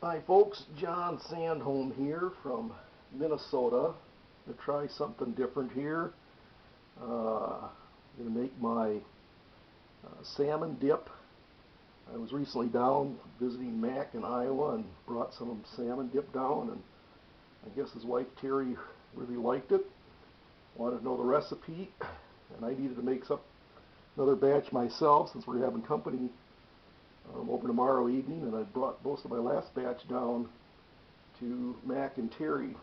Hi folks, John Sandholm here from Minnesota to try something different here. I'm going to make my salmon dip. I was recently down visiting Mac in Iowa and brought some salmon dip down, and I guess his wife Terry really liked it. Wanted to know the recipe, and I needed to make another batch myself since we're having company over tomorrow evening, and I brought most of my last batch down to Mac and Terry.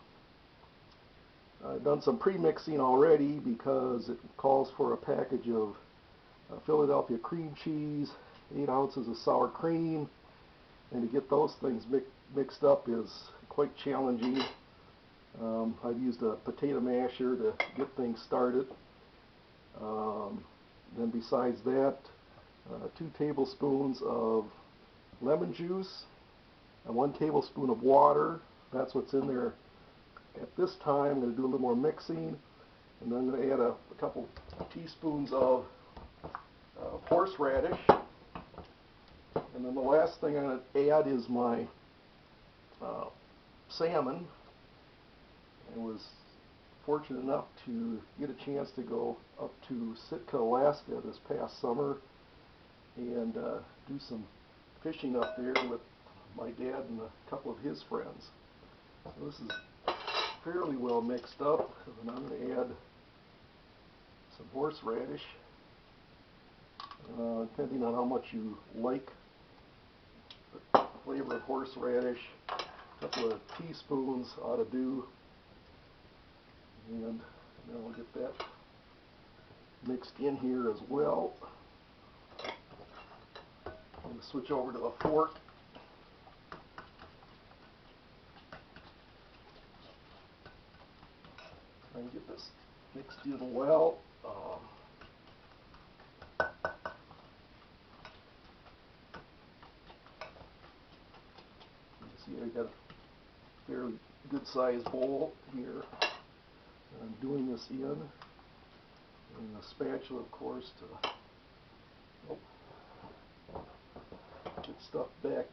I've done some pre-mixing already because it calls for a package of Philadelphia cream cheese, 8 ounces of sour cream, and to get those things mixed up is quite challenging. I've used a potato masher to get things started. Then besides that, 2 tablespoons of lemon juice, and 1 tablespoon of water. That's what's in there at this time. I'm going to do a little more mixing, and then I'm going to add a couple teaspoons of horseradish. And then the last thing I'm going to add is my salmon. I was fortunate enough to get a chance to go up to Sitka, Alaska this past summer and do some fishing up there with my dad and a couple of his friends. So this is fairly well mixed up, and I'm going to add some horseradish, depending on how much you like the flavor of horseradish. A couple of teaspoons ought to do, and then we'll get that mixed in here as well. I'm going to switch over to the fork. Try and get this mixed in well. You see I got a fairly good sized bowl here. I'm doing this in, and a spatula, of course, to get stuff back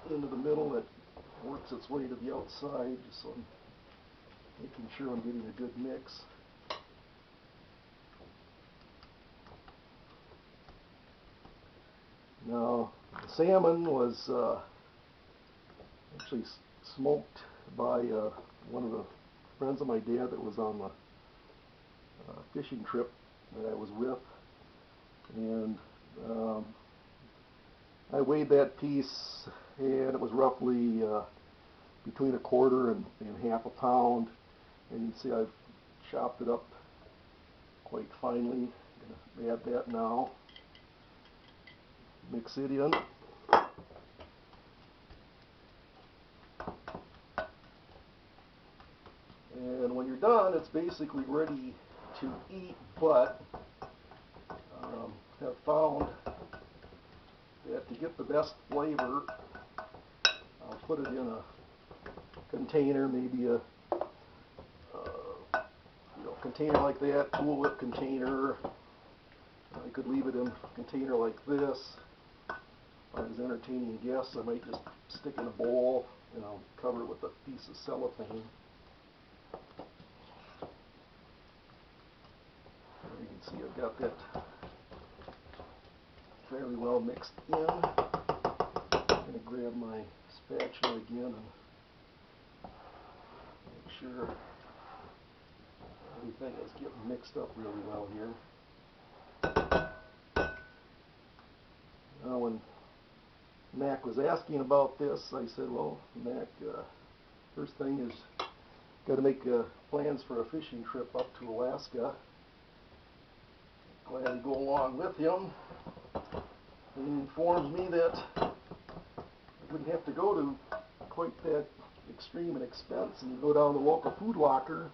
into the middle that works its way to the outside, just so I'm making sure I'm getting a good mix. Now, the salmon was actually smoked by one of the friends of my dad that was on the fishing trip that I was with, and I weighed that piece, and it was roughly between 1/4 and half a pound, and you can see I've chopped it up quite finely. I'm going to add that now, mix it in. And when you're done, it's basically ready to eat, but have found that to get the best flavor, I'll put it in a container, maybe a container like that, Cool Whip container. I could leave it in a container like this. If I was entertaining guests, I might just stick in a bowl and I'll cover it with a piece of cellophane. You can see I've got that fairly well mixed in. I'm going to grab my spatula again and make sure everything is getting mixed up really well here. Now, when Mac was asking about this, I said, well, Mac, first thing is got to make plans for a fishing trip up to Alaska. Glad to go along with him. He informed me that I wouldn't have to go to quite that extreme an expense, and you go down to the local food locker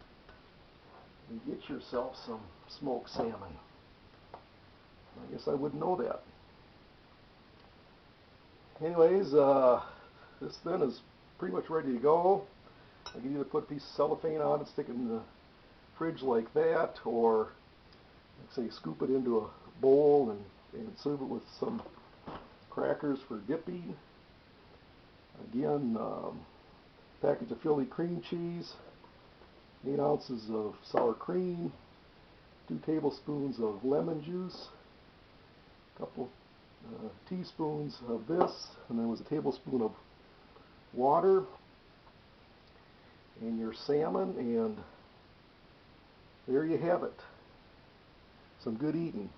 and get yourself some smoked salmon. I guess I wouldn't know that. Anyways, this then is pretty much ready to go. I can either put a piece of cellophane on it, stick it in the fridge like that, or like say scoop it into a bowl and serve it with some crackers for dipping. Again, package of Philly cream cheese, 8 ounces of sour cream, 2 tablespoons of lemon juice, a couple teaspoons of this, and then was a tablespoon of water, and your salmon, and there you have it. Some good eating.